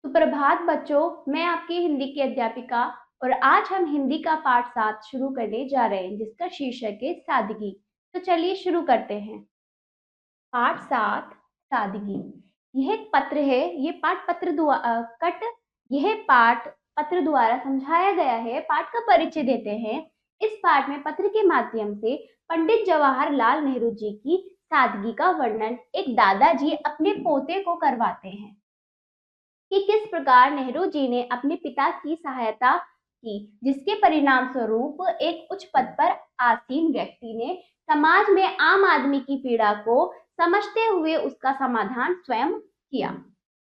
सुप्रभात बच्चों, मैं आपकी हिंदी की अध्यापिका और आज हम हिंदी का पाठ 7 शुरू करने जा रहे हैं जिसका शीर्षक है सादगी। तो चलिए शुरू करते हैं। पाठ 7 सादगी। यह एक पत्र है। यह पाठ पत्र द्वारा समझाया गया है। पाठ का परिचय देते हैं। इस पाठ में पत्र के माध्यम से पंडित जवाहरलाल नेहरू जी की सादगी का वर्णन एक दादाजी अपने पोते को करवाते हैं कि किस प्रकार नेहरू जी ने अपने पिता की सहायता की, जिसके परिणाम स्वरूप एक उच्च पद पर आसीन व्यक्ति ने समाज में आम आदमी की पीड़ा को समझते हुए उसका समाधान स्वयं किया।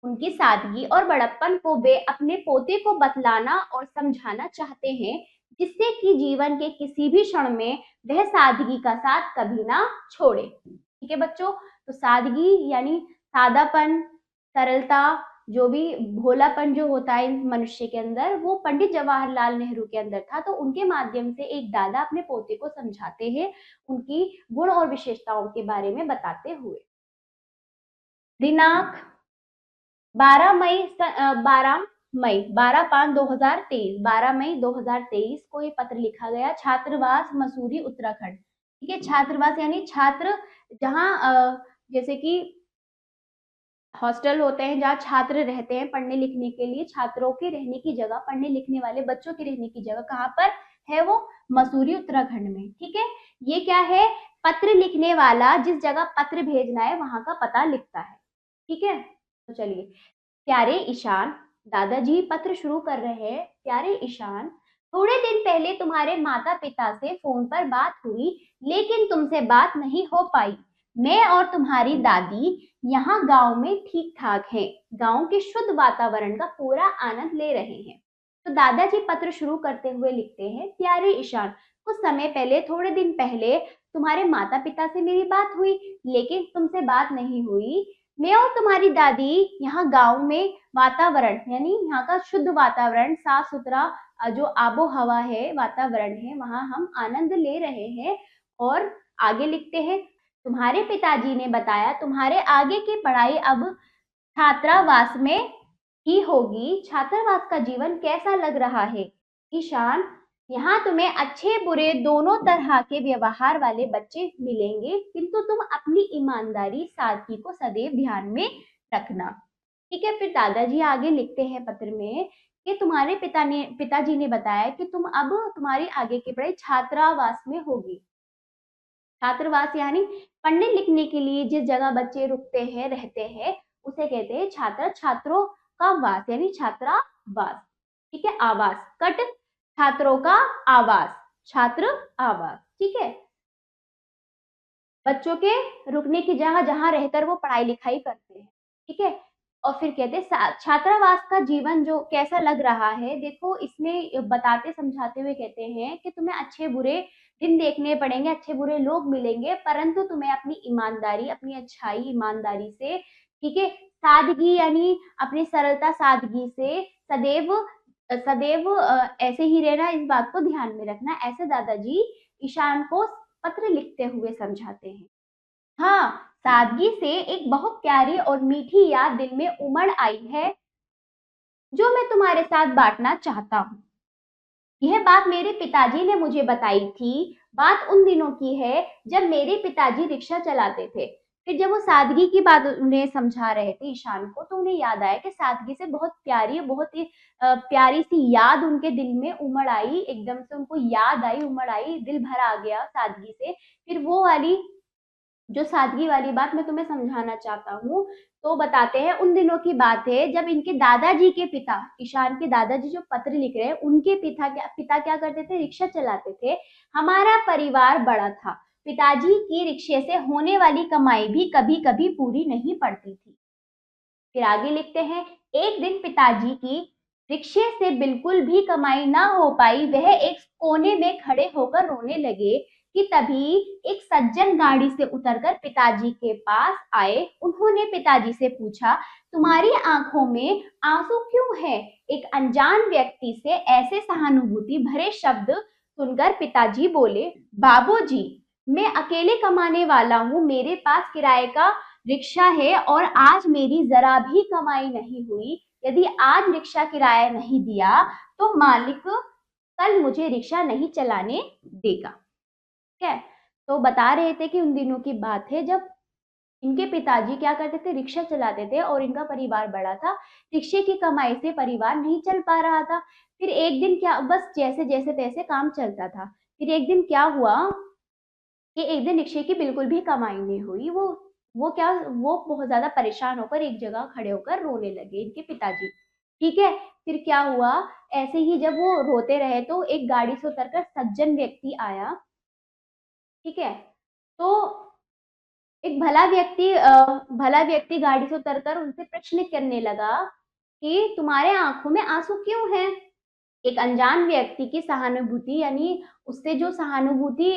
उनकी सादगी और बड़प्पन को वे अपने पोते को बतलाना और समझाना चाहते हैं, जिससे कि जीवन के किसी भी क्षण में वह सादगी का साथ कभी ना छोड़े। ठीक है बच्चों, तो सादगी यानी सादापन, सरलता, जो भी भोलापन जो होता है मनुष्य के अंदर, वो पंडित जवाहरलाल नेहरू के अंदर था। तो उनके माध्यम से एक दादा अपने पोते को समझाते हैं, उनकी गुण और विशेषताओं के बारे में बताते हुए। दिनांक 12 मई 2023 को ये पत्र लिखा गया। छात्रावास मसूरी उत्तराखंड। ठीक है, छात्रावास यानी छात्र जहाँ जैसे कि हॉस्टल होते हैं जहाँ छात्र रहते हैं पढ़ने लिखने के लिए। छात्रों के रहने की जगह, पढ़ने लिखने वाले बच्चों की रहने की जगह कहाँ पर है? वो मसूरी उत्तराखंड में। ठीक है, ये क्या है? पत्र लिखने वाला जिस जगह पत्र भेजना है वहां का पता लिखता है। ठीक है, तो चलिए। प्यारे ईशान, दादाजी पत्र शुरू कर रहे हैं। प्यारे ईशान, थोड़े दिन पहले तुम्हारे माता पिता से फोन पर बात हुई, लेकिन तुमसे बात नहीं हो पाई। मैं और तुम्हारी दादी यहाँ गांव में ठीक ठाक हैं। गांव के शुद्ध वातावरण का पूरा आनंद ले रहे हैं। तो दादाजी पत्र शुरू करते हुए लिखते हैं, प्यारे ईशान, कुछ समय पहले, थोड़े दिन पहले तुम्हारे माता पिता से मेरी बात हुई, लेकिन तुमसे बात नहीं हुई। मैं और तुम्हारी दादी यहाँ गांव में वातावरण यानी यहाँ का शुद्ध वातावरण, साफ सुथरा जो आबो हवा है, वातावरण है, वहां हम आनंद ले रहे हैं। और आगे लिखते हैं, तुम्हारे पिताजी ने बताया तुम्हारे आगे की पढ़ाई अब छात्रावास में ही होगी। छात्रावास का जीवन कैसा लग रहा है? ईशान, यहाँ तुम्हें अच्छे बुरे दोनों तरह के व्यवहार वाले बच्चे मिलेंगे, किंतु तुम अपनी ईमानदारी, सादगी को सदैव ध्यान में रखना। ठीक है, फिर दादाजी आगे लिखते हैं पत्र में कि तुम्हारे पिताजी ने बताया कि तुम्हारी आगे की पढ़ाई छात्रावास में होगी। छात्रावास यानी पढ़ने लिखने के लिए जिस जगह बच्चे रुकते हैं, रहते हैं, उसे कहते हैं छात्रों का वास यानी छात्रावास। ठीक है, आवास कट छात्रों का आवास, छात्र आवास। ठीक है, बच्चों के रुकने की जगह जहां रहकर वो पढ़ाई लिखाई करते हैं। ठीक है, और फिर कहते हैं छात्रावास का जीवन जो कैसा लग रहा है। देखो, इसमें बताते समझाते हुए कहते हैं कि तुम्हें अच्छे बुरे दिन देखने पड़ेंगे, अच्छे बुरे लोग मिलेंगे, परंतु तुम्हें अपनी ईमानदारी, अपनी अच्छाई ईमानदारी से, ठीक है, सादगी यानी अपनी सरलता सादगी से सदैव सदैव ऐसे ही रहना, इस बात को ध्यान में रखना। ऐसे दादाजी ईशान को पत्र लिखते हुए समझाते हैं। हाँ, सादगी से एक बहुत प्यारी और मीठी याद दिल में उमड़ आई है, जो मैं तुम्हारे साथ बांटना चाहता हूँ। यह बात मेरे पिताजी ने मुझे बताई थी। बात उन दिनों की है जब मेरे पिताजी रिक्शा चलाते थे। फिर जब वो सादगी की बात उन्हें समझा रहे थे ईशान को, तो उन्हें याद आया कि सादगी से बहुत प्यारी, बहुत ही प्यारी सी याद उनके दिल में उमड़ आई। एकदम से उनको याद आई, उमड़ आई, दिल भर आ गया सादगी से। फिर वो वाली जो सादगी वाली बात मैं तुम्हें समझाना चाहता हूँ। तो बताते हैं, उन दिनों की बात है जब इनके दादाजी के पिता, ईशान के दादाजी जो पत्र लिख रहे हैं, उनके पिता क्या करते थे? रिक्शा चलाते थे। हमारा परिवार बड़ा था। पिताजी की रिक्शे से होने वाली कमाई भी कभी कभी पूरी नहीं पड़ती थी। फिर आगे लिखते हैं, एक दिन पिताजी की रिक्शे से बिल्कुल भी कमाई ना हो पाई। वह एक कोने में खड़े होकर रोने लगे कि तभी एक सज्जन गाड़ी से उतरकर पिताजी के पास आए। उन्होंने पिताजी से पूछा, तुम्हारी आंखों में आंसू क्यों है? एक अनजान व्यक्ति से ऐसे सहानुभूति भरे शब्द सुनकर पिताजी बोले, बाबूजी, मैं अकेले कमाने वाला हूँ। मेरे पास किराए का रिक्शा है और आज मेरी जरा भी कमाई नहीं हुई, यदि आज रिक्शा किराया नहीं दिया तो मालिक कल मुझे रिक्शा नहीं चलाने देगा। ठीक है, तो बता रहे थे कि उन दिनों की बात है जब इनके पिताजी क्या करते थे, रिक्शा चलाते थे और इनका परिवार बड़ा था। रिक्शे की कमाई से परिवार नहीं चल पा रहा था। फिर एक दिन क्या, बस जैसे जैसे तैसे काम चलता था। फिर एक दिन क्या हुआ कि एक दिन रिक्शे की बिल्कुल भी कमाई नहीं हुई। वो बहुत ज्यादा परेशान होकर एक जगह खड़े होकर रोने लगे, इनके पिताजी। ठीक है, फिर क्या हुआ, ऐसे ही जब वो रोते रहे तो एक गाड़ी से उतरकर सज्जन व्यक्ति आया। ठीक है, तो एक भला व्यक्ति गाड़ी से उतरकर उनसे प्रश्न करने लगा कि तुम्हारे आंखों में आंसू क्यों हैं? एक अनजान व्यक्ति की सहानुभूति, यानी उससे जो सहानुभूति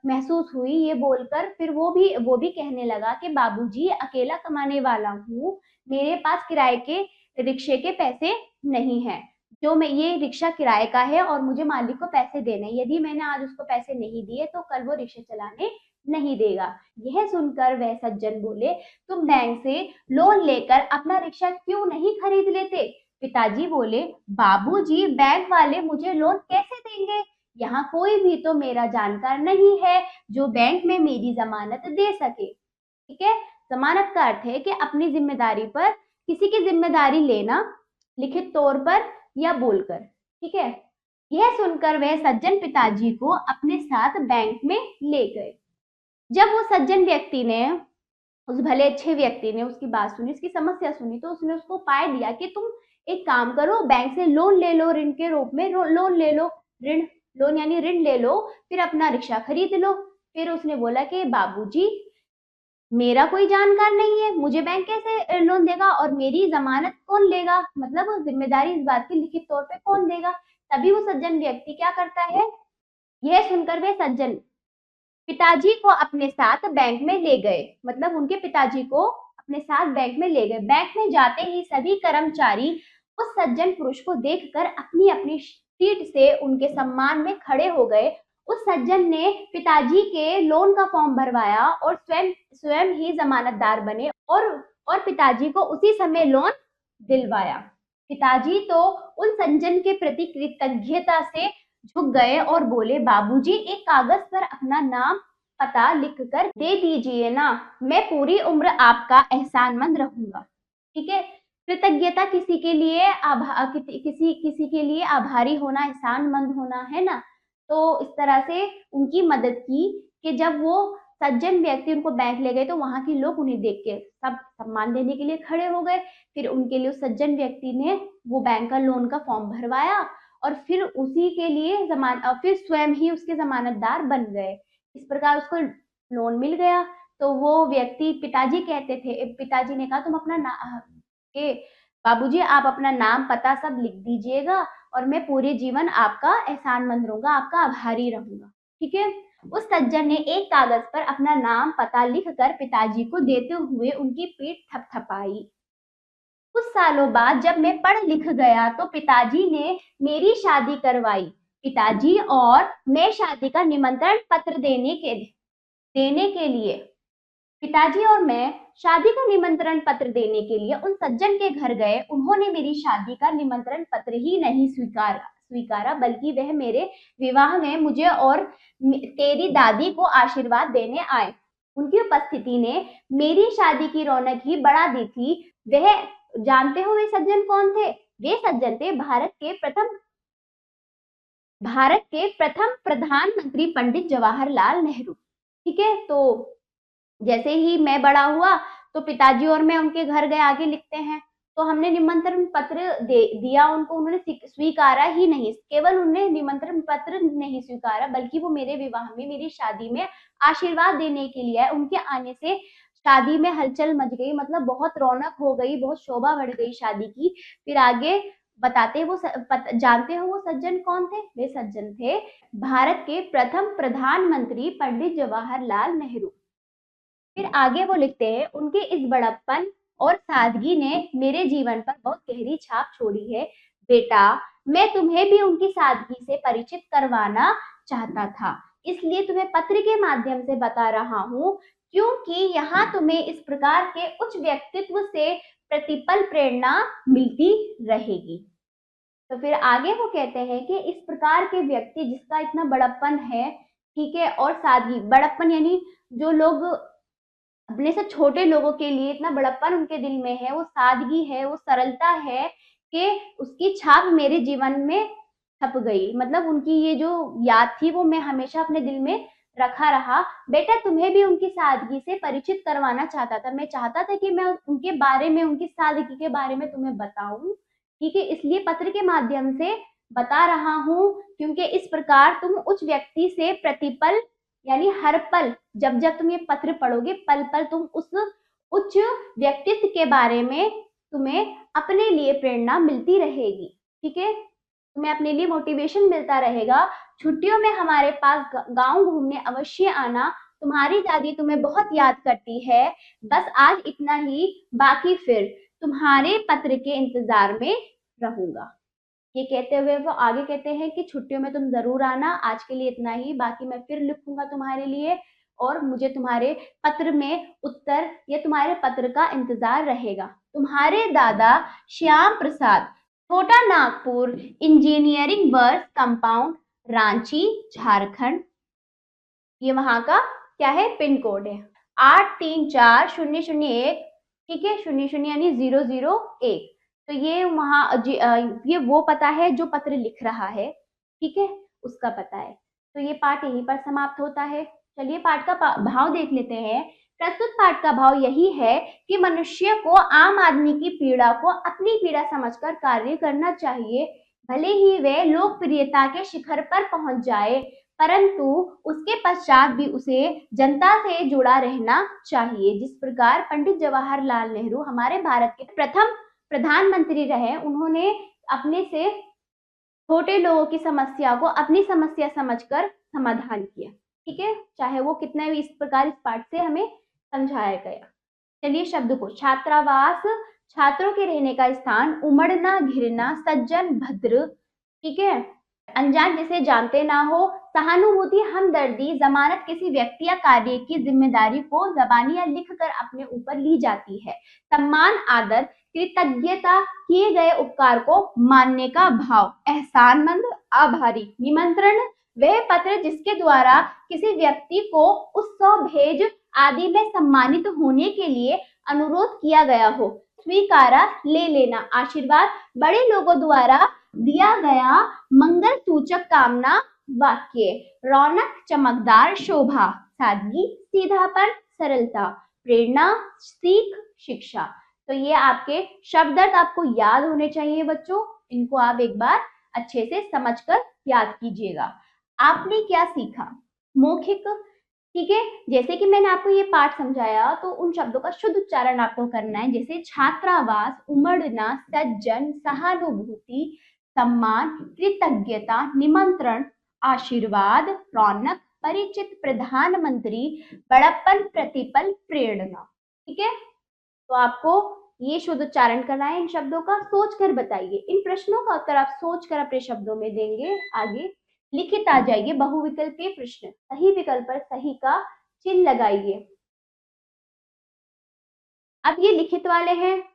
महसूस हुई, ये बोलकर फिर वो भी कहने लगा कि बाबूजी, अकेला कमाने वाला हूँ, मेरे पास किराए के रिक्शे के पैसे नहीं है। जो मैं ये रिक्शा किराए का है और मुझे मालिक को पैसे देने, यदि मैंने आज उसको पैसे नहीं दिए तो कल वो रिक्शा चलाने नहीं देगा। यह सुनकर वह सज्जन बोले, तुम बैंक से लोन लेकर अपना रिक्शा क्यों नहीं खरीद लेते? पिताजी बोले, बाबूजी, बैंक वाले मुझे लोन कैसे देंगे? यहाँ कोई भी तो मेरा जानकार नहीं है जो बैंक में मेरी जमानत दे सके। ठीक है, जमानत का अर्थ है कि अपनी जिम्मेदारी पर किसी की जिम्मेदारी लेना, लिखित तौर पर या बोलकर। ठीक है, यह सुनकर वह सज्जन पिताजी को अपने साथ बैंक में ले गए। जब वो सज्जन व्यक्ति ने, उस भले अच्छे व्यक्ति ने उसकी बात सुनी, उसकी समस्या सुनी, तो उसने उसको उपाय दिया कि तुम एक काम करो, बैंक से लोन ले लो, ऋण के रूप में लोन ले लो, लोन यानी ऋण ले लो, फिर अपना रिक्शा खरीद लो। फिर उसने बोला कि बाबूजी, मेरा कोई जानकार नहीं है, मुझे बैंक कैसे लोन देगा और मेरी जमानत कौन लेगा, मतलब जिम्मेदारी इस बात की लिखित तौर पे कौन देगा? तभी वो सज्जन व्यक्ति क्या करता है, यह सुनकर वे सज्जन पिताजी को अपने साथ बैंक में ले गए, मतलब उनके पिताजी को अपने साथ बैंक में ले गए। बैंक में जाते ही सभी कर्मचारी उस सज्जन पुरुष को देखकर अपनी अपनी सीट से उनके सम्मान में खड़े हो गए। उस सज्जन ने पिताजी के लोन का फॉर्म भरवाया और स्वयं ही जमानतदार बने और पिताजी को उसी समय लोन दिलवाया। पिताजी तो उन सज्जन के प्रति कृतज्ञता से झुक गए और बोले, बाबूजी, एक कागज पर अपना नाम पता लिखकर दे दीजिए ना, मैं पूरी उम्र आपका एहसानमंद रहूंगा। ठीक है, कृतज्ञता किसी के लिए आभारी होना, एहसानमंद होना है ना। तो इस तरह से उनकी मदद की कि जब वो सज्जन व्यक्ति उनको बैंक ले गए तो वहां के लोग उन्हें देख के सब सम्मान देने के लिए खड़े हो गए। फिर उनके लिए उस सज्जन व्यक्ति ने वो बैंक का लोन का फॉर्म भरवाया और फिर उसी के लिए फिर स्वयं ही उसके जमानतदार बन गए। इस प्रकार उसको लोन मिल गया। तो वो व्यक्ति, पिताजी कहते थे, पिताजी ने कहा, तुम अपना बाबूजी, आप अपना नाम पता सब लिख दीजिएगा और मैं पूरे जीवन आपका एहसानमंद रहूंगा, आपका आभारी रहूंगा। ठीक है, उस सज्जन ने एक कागज पर अपना नाम पता लिखकर पिताजी को देते हुए उनकी पीठ थपथपाई। कुछ सालों बाद जब मैं पढ़ लिख गया तो पिताजी ने मेरी शादी करवाई। पिताजी और मैं शादी का निमंत्रण पत्र देने के लिए पिताजी और मैं शादी का निमंत्रण पत्र देने के लिए उन सज्जन के घर गए। उन्होंने मेरी शादी का निमंत्रण पत्र ही नहीं स्वीकारा बल्कि वह मेरे विवाह में मुझे और तेरी दादी को आशीर्वाद देने आए। उनकी उपस्थिति ने मेरी शादी की रौनक ही बढ़ा दी थी। वह जानते हो वे सज्जन कौन थे? वे सज्जन थे भारत के प्रथम प्रधानमंत्री पंडित जवाहरलाल नेहरू। ठीक है, तो जैसे ही मैं बड़ा हुआ तो पिताजी और मैं उनके घर गए, आगे लिखते हैं, तो हमने निमंत्रण पत्र दिया उनको, उन्होंने स्वीकारा ही नहीं। केवल उन्होंने निमंत्रण पत्र नहीं स्वीकारा बल्कि वो मेरे विवाह में, मेरी शादी में आशीर्वाद देने के लिए आए। उनके आने से शादी में हलचल मच गई, मतलब बहुत रौनक हो गई, बहुत शोभा बढ़ गई शादी की। फिर आगे बताते, जानते हो वो सज्जन कौन थे? वे सज्जन थे भारत के प्रथम प्रधानमंत्री पंडित जवाहरलाल नेहरू। फिर आगे वो लिखते हैं, उनके इस बड़प्पन और सादगी ने मेरे जीवन पर बहुत गहरी छाप छोड़ी है। बेटा, मैं तुम्हें भी उनकी सादगी से परिचित करवाना चाहता था, इसलिए तुम्हें पत्र के माध्यम से बता रहा हूँ क्योंकि यहाँ तुम्हें इस प्रकार के उच्च व्यक्तित्व से प्रतिपल प्रेरणा मिलती रहेगी। तो फिर आगे वो कहते हैं कि इस प्रकार के व्यक्ति जिसका इतना बड़प्पन है, ठीक है, और सादगी, बड़प्पन यानी जो लोग अपने से छोटे लोगों के लिए इतना बड़प्पन उनके दिल में है, वो सादगी है, वो सरलता है कि उसकी छाप मेरे जीवन में छप गई। मतलब उनकी ये जो याद थी वो मैं हमेशा अपने दिल में रखा रहा। बेटा तुम्हें भी उनकी सादगी से परिचित करवाना चाहता था, मैं चाहता था कि मैं उनके बारे में, उनकी सादगी के बारे में तुम्हें बताऊं, ठीक है, इसलिए पत्र के माध्यम से बता रहा हूं, क्योंकि इस प्रकार तुम उच्च व्यक्ति से प्रतिपल यानी हर पल, जब जब तुम ये पत्र पढ़ोगे, पल पल तुम उस उच्च व्यक्तित्व के बारे में तुम्हें अपने लिए प्रेरणा मिलती रहेगी, ठीक है, तुम्हें अपने लिए मोटिवेशन मिलता रहेगा। छुट्टियों में हमारे पास गांव घूमने अवश्य आना, तुम्हारी दादी तुम्हें बहुत याद करती है। बस आज इतना ही, बाकी फिर तुम्हारे पत्र के इंतजार में रहूंगा। ये कहते हुए वो आगे कहते हैं कि छुट्टियों में तुम जरूर आना, आज के लिए इतना ही, बाकी मैं फिर लिखूंगा तुम्हारे लिए, और मुझे तुम्हारे पत्र में उत्तर या तुम्हारे पत्र का इंतजार रहेगा। तुम्हारे दादा श्याम प्रसाद, छोटा Nagpur, engineering work compound, Ranchi, Jharkhand. ये वहां का क्या है, पिन कोड है 834001, ठीक है, 00 यानी 001। तो ये वहां ये वो पता है जो पत्र लिख रहा है, ठीक है, उसका पता है। तो ये पाठ यहीं पर समाप्त होता है। चलिए पाठ का भाव देख लेते हैं। प्रस्तुत पाठ का भाव यही है कि मनुष्य को आम आदमी की पीड़ा को अपनी पीड़ा समझकर कार्य करना चाहिए। भले ही वे लोकप्रियता के शिखर पर पहुंच जाए, परंतु उसके पश्चात भी उसे जनता से जुड़ा रहना चाहिए। जिस प्रकार पंडित जवाहरलाल नेहरू हमारे भारत के प्रथम प्रधानमंत्री रहे, उन्होंने अपने से छोटे लोगों की समस्या को अपनी समस्या समझकर समाधान किया, ठीक है, चाहे वो कितना भी। इस प्रकार इस पाठ से हमें समझाया गया। चलिए शब्दकोश। छात्रावास, छात्रों के रहने का स्थान, उमड़ना घिरना, सज्जन भद्र, ठीक है, अनजान जिसे जानते ना हो, सहानुभूति हमदर्दी, जमानत किसी व्यक्ति या कार्य की जिम्मेदारी को जबानी या लिख कर अपने ऊपर ली जाती है, सम्मान आदर, कृतज्ञता, किए गए उपकार को मानने का भाव, एहसानमंद आभारी, निमंत्रण वह पत्र जिसके द्वारा किसी व्यक्ति को उत्सव भेज आदि में सम्मानित होने के लिए अनुरोध किया गया हो, स्वीकारा ले लेना, आशीर्वाद बड़े लोगों द्वारा दिया गया मंगल सूचक कामना वाक्य, रौनक चमकदार शोभा, सादगी सीधापन सरलता, प्रेरणा सीख शिक्षा। तो ये आपके शब्द अर्थ आपको याद होने चाहिए बच्चों, इनको आप एक बार अच्छे से समझकर याद कीजिएगा। आपने क्या सीखा? मौखिक, ठीक है, जैसे कि मैंने आपको ये पाठ समझाया तो उन शब्दों का शुद्ध उच्चारण आपको करना है, जैसे छात्रावास, उमड़ना, सज्जन, सहानुभूति, सम्मान, कृतज्ञता, निमंत्रण, आशीर्वाद, रौनक, परिचित, प्रधानमंत्री, बड़प्पन, प्रतिपल, प्रेरणा, ठीक है। तो आपको ये शुद्ध उच्चारण करना है इन शब्दों का, सोच कर बताइए। इन प्रश्नों का उत्तर आप सोच कर अपने शब्दों में देंगे। आगे लिखित आ जाइए बहुविकल्पीय प्रश्न, सही विकल्प पर सही का चिन्ह लगाइए। अब ये लिखित वाले हैं,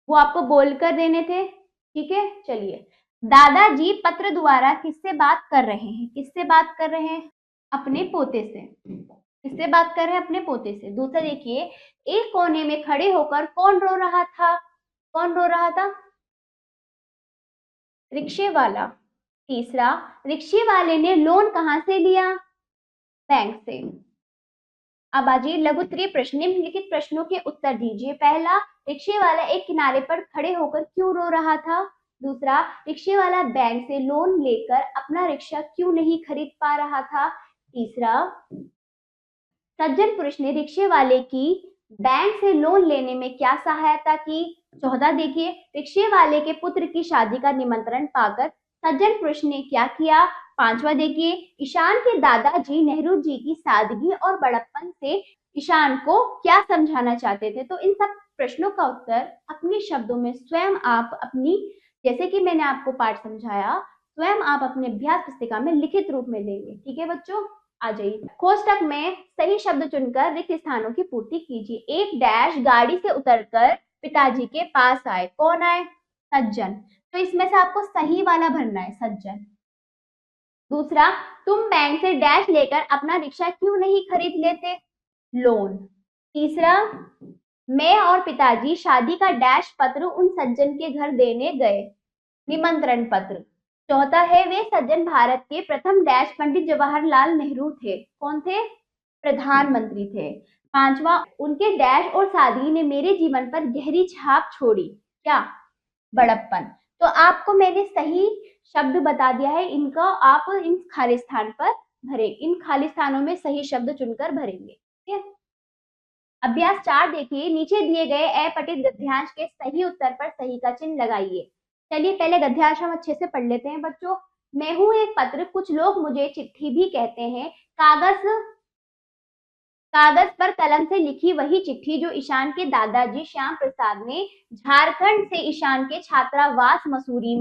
वो आपको बोलकर देने थे, ठीक है। चलिए, दादाजी पत्र द्वारा किससे बात कर रहे हैं? किससे बात कर रहे हैं? अपने पोते से। किससे बात कर रहे हैं? अपने पोते से। दूसरा देखिए, एक कोने में खड़े होकर कौन रो रहा था? कौन रो रहा था? रिक्शे वाला। तीसरा, रिक्शे वाले ने लोन कहां से लिया? बैंक से। अब आजिए लघुत्तरीय प्रश्न, निम्नलिखित प्रश्नों के उत्तर दीजिए। पहला, रिक्शे वाला एक किनारे पर खड़े होकर क्यों रो रहा था? दूसरा, रिक्शे वाला बैंक से लोन लेकर अपना रिक्शा क्यों नहीं खरीद पा रहा था? तीसरा, सज्जन पुरुष ने रिक्शे वाले की बैंक से लोन लेने में क्या सहायता की? चौथा देखिए, रिक्शे वाले के पुत्र की शादी का निमंत्रण पाकर सज्जन पुरुष ने क्या किया? पांचवा देखिए, ईशान के दादाजी नेहरू जी की सादगी और बड़प्पन से ईशान को क्या समझाना चाहते थे? तो इन सब प्रश्नों का उत्तर अपने शब्दों में स्वयं आप अपनी, जैसे कि मैंने आपको पाठ समझाया, स्वयं आप अपने अभ्यास पुस्तिका में लिखित रूप में देंगे, ठीक है बच्चों। आ जाइए। कोष्टक में सही शब्द चुनकर रिक्त स्थानों की पूर्ति कीजिए। एक डैश गाड़ी से उतरकर पिताजी के पास आए। कौन आए? सज्जन। तो इसमें से आपको सही वाला भरना है, सज्जन। दूसरा, तुम बैंक से डैश लेकर अपना रिक्शा क्यों नहीं खरीद लेते? लोन। तीसरा, मैं और पिताजी शादी का डैश पत्र उन सज्जन के घर देने गए। निमंत्रण पत्र। चौथा है, वे सज्जन भारत के प्रथम डैश पंडित जवाहरलाल नेहरू थे। कौन थे? प्रधानमंत्री थे। पांचवा, उनके डैश और शादी ने मेरे जीवन पर गहरी छाप छोड़ी। क्या? बड़प्पन। तो आपको मैंने सही शब्द बता दिया है, इनका आप इन खाली स्थान पर भरे, इन खाली स्थानों में सही शब्द चुनकर भरेंगे। ठीक है। अभ्यास 4 देखिए, नीचे दिए गए अपठित गद्यांश के सही उत्तर पर सही का चिन्ह लगाइए। चलिए पहले गद्यांश हम अच्छे से पढ़ लेते हैं बच्चों। मैं हूं एक पत्र, कुछ लोग मुझे चिट्ठी भी कहते हैं। कागज पर कलम से लिखी वही चिट्ठी जो ईशान के दादाजी श्याम प्रसाद ने झारखंड से ईशान के छात्रावास मसूरी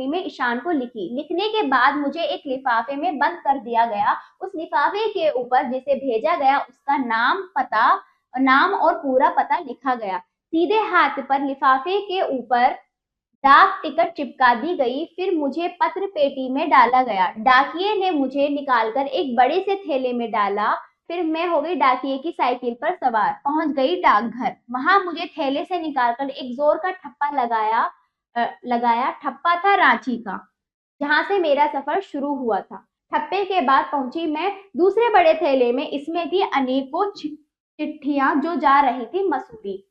में ईशान को लिखी। लिखने के बाद मुझे एक लिफाफे में बंद कर दिया गया। उस लिफाफे के ऊपर जिसे भेजा गया उसका नाम और पूरा पता लिखा गया। सीधे हाथ पर लिफाफे के ऊपर डाक टिकट चिपका दी गई। फिर मुझे पत्र पेटी में डाला गया। डाकिये ने मुझे निकालकर एक बड़े से थैले में डाला। फिर मैं हो गई डाकिये की साइकिल पर सवार, पहुंच गई डाकघर। वहां मुझे थैले से निकालकर एक जोर का ठप्पा लगाया। ठप्पा था रांची का, जहां से मेरा सफर शुरू हुआ था। ठप्पे के बाद पहुंची मैं दूसरे बड़े थैले में। इसमें थी अनेकों चिट्ठियां जो जा रही थी मसूरी।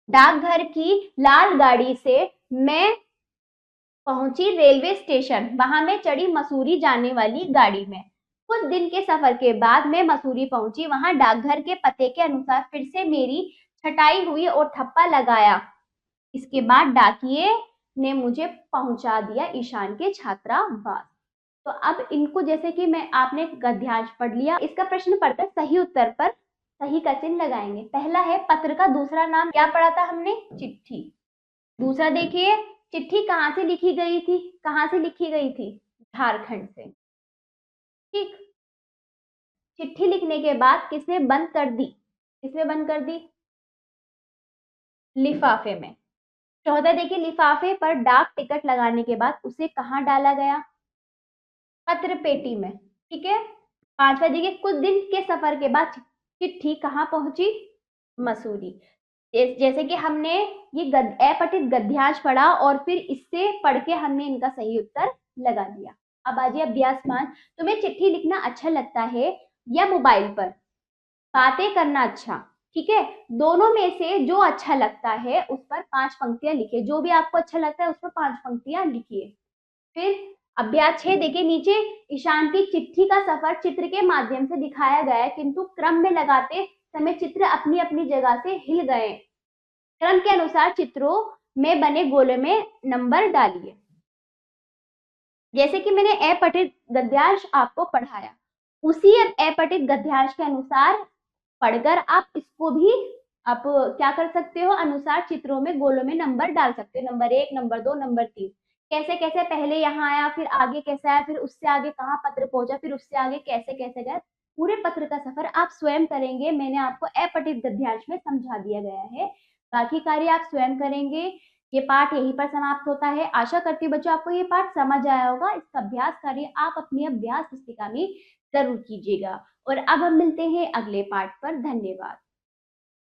डाकघर की लाल गाड़ी से मैं पहुंची रेलवे स्टेशन। वहां मैं चढ़ी मसूरी जाने वाली गाड़ी में। कुछ दिन के सफर के बाद मैं मसूरी पहुंची। वहां डाकघर के पते के अनुसार फिर से मेरी छटाई हुई और ठप्पा लगाया। इसके बाद डाकिये ने मुझे पहुंचा दिया ईशान के छात्रावास। तो अब इनको जैसे कि आपने गद्यांश पढ़ लिया, इसका प्रश्न पढ़कर सही उत्तर पर सही का चिन्ह लगाएंगे। पहला है, पत्र का दूसरा नाम क्या पढ़ा था हमने? चिट्ठी। दूसरा देखिए, चिट्ठी कहाँ से लिखी गई थी? कहाँ से लिखी गई थी? झारखंड से। ठीक। चिट्ठी लिखने के बाद किसने बंद कर दी? किसमें बंद कर दी? लिफाफे में। चौथा देखिए, लिफाफे पर डाक टिकट लगाने के बाद उसे कहाँ डाला गया? पत्र पेटी में। ठीक है। पांचवा देखिए, कुछ दिन के सफर के बाद चिट्ठी कहाँ पहुंची? मसूरी। जैसे कि हमने ये अपठित गद्यांश पढ़ा और फिर इससे पढ़ के हमने इनका सही उत्तर लगा दिया। अब आइए अभ्यास 5। तुम्हें चिट्ठी लिखना अच्छा लगता है या मोबाइल पर बातें करना अच्छा? ठीक है, दोनों में से जो अच्छा लगता है उस पर 5 पंक्तियां लिखिए। जो भी आपको अच्छा लगता है उस पर 5 पंक्तियां लिखिए। फिर अभ्यास 6 देखिए, नीचे ईशान की चिट्ठी का सफर चित्र के माध्यम से दिखाया गया है, किंतु क्रम में लगाते समय चित्र अपनी अपनी जगह से हिल गए। क्रम के अनुसार चित्रों में बने गोले में नंबर डालिए। जैसे कि मैंने अपठित गद्यांश आपको पढ़ाया, उसी अपठित गद्यांश के अनुसार पढ़कर आप इसको भी आप क्या कर सकते हो? अनुसार चित्रों में गोलों में नंबर डाल सकते हो। नंबर 1, नंबर 2, नंबर 3, कैसे कैसे पहले यहाँ आया, फिर आगे कैसे आया, फिर उससे आगे कहाँ पत्र पहुंचा, फिर उससे आगे कैसे कैसे गया। पूरे पत्र का सफर आप स्वयं करेंगे। मैंने आपको अपठित गद्यांश में समझा दिया गया है, बाकी कार्य आप स्वयं करेंगे। ये पाठ यहीं पर समाप्त होता है। आशा करती हूँ बच्चों आपको ये पाठ समझ आया होगा। इसका अभ्यास कार्य आप अपनी अभ्यास पुस्तिका में जरूर कीजिएगा। और अब हम मिलते हैं अगले पाठ पर। धन्यवाद।